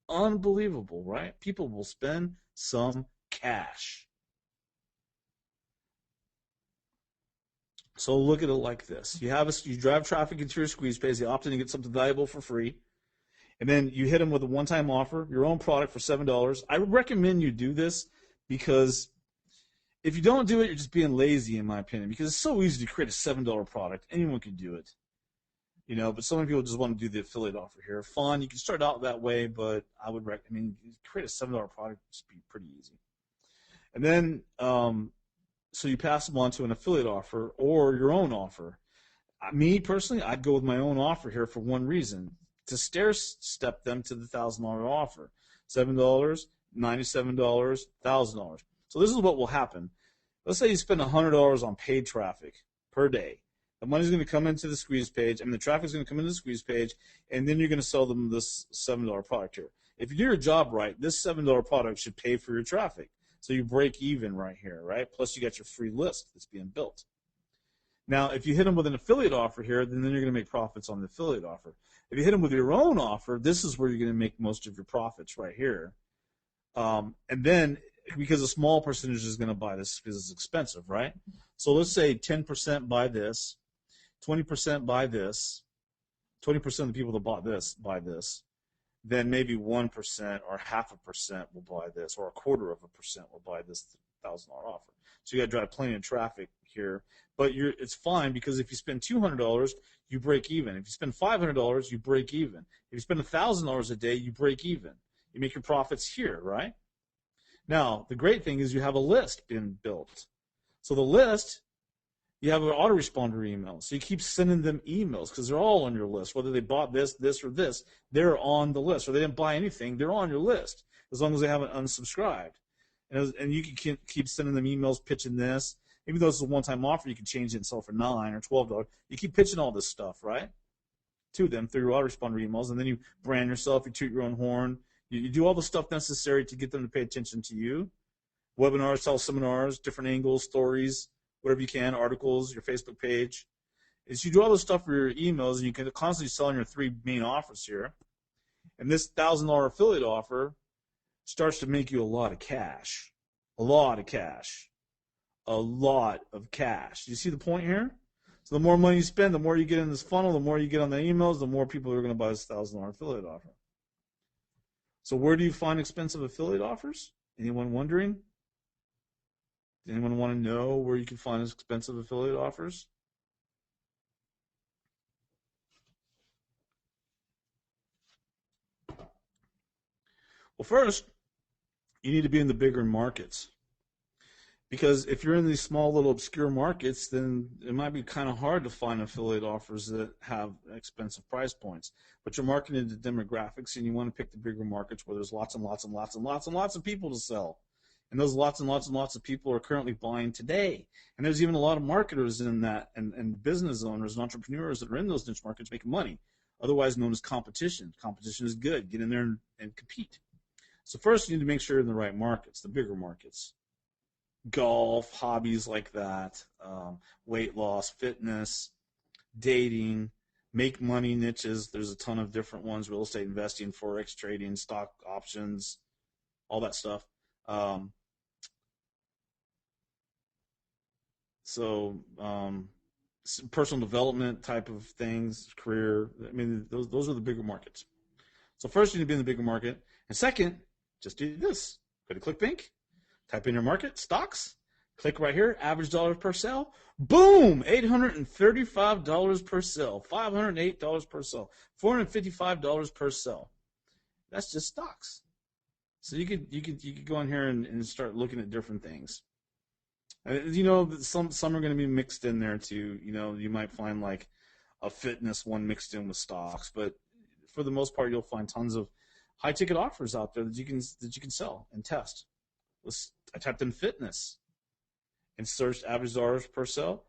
Unbelievable, right? People will spend some cash. So look at it like this: you drive traffic into your squeeze page. You opt in to get something valuable for free, And then you hit them with a one-time offer, your own product for $7. I would recommend you do this because if you don't do it, you're just being lazy, in my opinion, because it's so easy to create a $7 product. Anyone can do it, but so many people just want to do the affiliate offer here. Fun, you can start out that way, but I would recommend create a $7 product, just be pretty easy. And then, so you pass them on to an affiliate offer or your own offer. Me, personally, I'd go with my own offer here for one reason, to stair-step them to the $1,000 offer. $7, $97, $1,000. So this is what will happen. Let's say you spend $100 on paid traffic per day. The money's going to come into the squeeze page, the traffic's going to come into the squeeze page, and then you're going to sell them this $7 product here. If you do your job right, this $7 product should pay for your traffic. So you break even right here, right? Plus you got your free list that's being built. Now, if you hit them with an affiliate offer here, then you're going to make profits on the affiliate offer. If you hit them with your own offer, this is where you're going to make most of your profits right here. And then, because a small percentage is going to buy this because it's expensive, right? So let's say 10% buy this, 20% buy this, 20% of the people that bought this buy this, then maybe 1% or 0.5% will buy this, or 0.25% will buy this $1,000 offer. So you got to drive plenty of traffic here, but it's fine because if you spend $200, you break even. If you spend $500, you break even. If you spend $1,000 a day, you break even. You make your profits here, right? Now, the great thing is you have a list being built. So the list, you have an autoresponder email. So you keep sending them emails because they're all on your list. Whether they bought this, this, or this, they're on the list. Or they didn't buy anything, they're on your list as long as they haven't unsubscribed. And you can keep sending them emails pitching this. Even though it's a one-time offer, you can change it and sell for $9 or $12. You keep pitching all this stuff, right, to them through your autoresponder emails, and then you brand yourself, you toot your own horn. You do all the stuff necessary to get them to pay attention to you. Webinars, teleseminars, different angles, stories, whatever you can, articles, your Facebook page. Is you do all this stuff for your emails, and you can constantly sell on your three main offers here. And this $1,000 affiliate offer starts to make you a lot of cash. A lot of cash. A lot of cash. Do you see the point here? So the more money you spend, the more you get in this funnel, the more you get on the emails, the more people are going to buy this $1,000 affiliate offer. So where do you find expensive affiliate offers? Anyone wondering? Anyone want to know where you can find expensive affiliate offers? Well, first, you need to be in the bigger markets. Because if you're in these small little obscure markets, then it might be kind of hard to find affiliate offers that have expensive price points. But you're marketing to demographics, and you want to pick the bigger markets where there's lots and lots and lots and lots and lots of people to sell. And those lots and lots and lots of people are currently buying today. And there's even a lot of marketers in that, and business owners and entrepreneurs that are in those niche markets making money, otherwise known as competition. Competition is good. Get in there and compete. So first, you need to make sure you're in the right markets, the bigger markets. Golf, hobbies like that, weight loss, fitness, dating, make money niches. There's a ton of different ones: real estate investing, forex trading, stock options, all that stuff. Personal development type of things, career. I mean, those are the bigger markets. So first, you need to be in the bigger market, and second, just do this: go to ClickBank. Type in your market, stocks, click right here, average dollars per sale. Boom! $835 per sale, $508 per sale, $455 per sale. That's just stocks. So you could go in here and start looking at different things. Some are going to be mixed in there too. You might find like a fitness one mixed in with stocks, but for the most part, you'll find tons of high ticket offers out there that you can sell and test. I typed in fitness and searched average dollars per sale,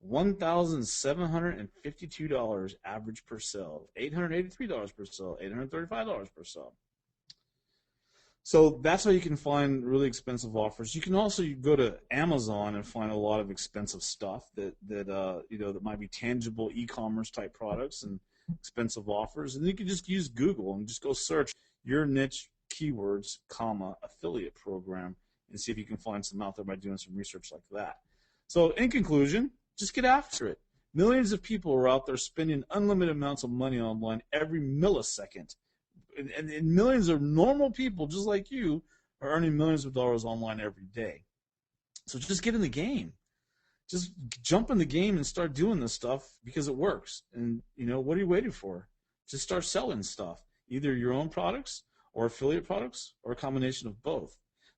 $1,752 average per sale, $883 per sale, $835 per sale. So that's how you can find really expensive offers. You can also go to Amazon and find a lot of expensive stuff that might be tangible e-commerce type products and expensive offers. And you can just use Google and just go search your niche keywords, affiliate program, and see if you can find some out there by doing some research like that. So in conclusion, just get after it. Millions of people are out there spending unlimited amounts of money online every millisecond and millions of normal people just like you are earning millions of dollars online every day. So just get in the game. Just jump in the game and start doing this stuff because it works. And what are you waiting for? Just start selling stuff, either your own products or affiliate products or a combination of both.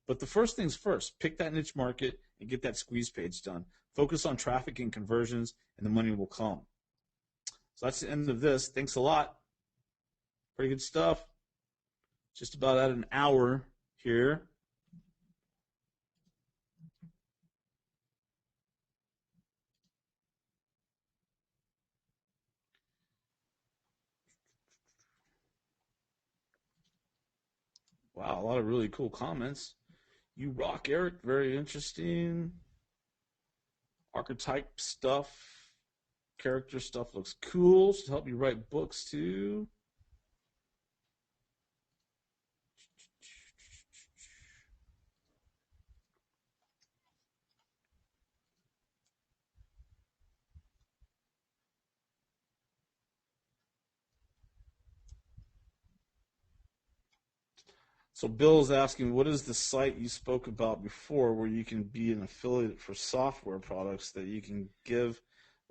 But the first things first, pick that niche market and get that squeeze page done. Focus on traffic and conversions, and the money will come. So that's the end of this. Thanks a lot. Pretty good stuff. Just about at an hour here. Wow, a lot of really cool comments. You rock, Eric. Very interesting. Archetype stuff, character stuff looks cool. Should help you write books too. So Bill's asking, what is the site you spoke about before where you can be an affiliate for software products that you can give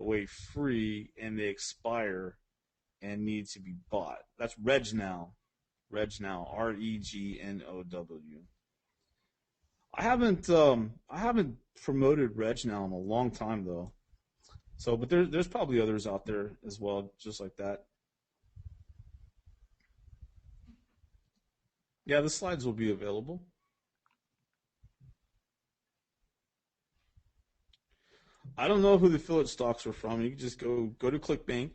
away free and they expire and need to be bought? That's RegNow. RegNow, RegNow. I haven't promoted RegNow in a long time though. So, but there's probably others out there as well, just like that. Yeah, the slides will be available. I don't know who the affiliate stocks were from. You can just go to ClickBank,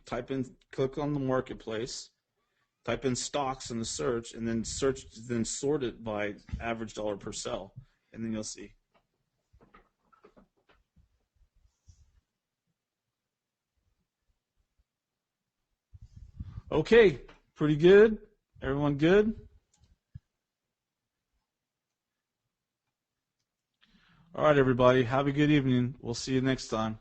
click on the marketplace, type in stocks in the search, and then sort it by average dollar per sell, and then you'll see. Okay, pretty good. Everyone good? All right, everybody. Have a good evening. We'll see you next time.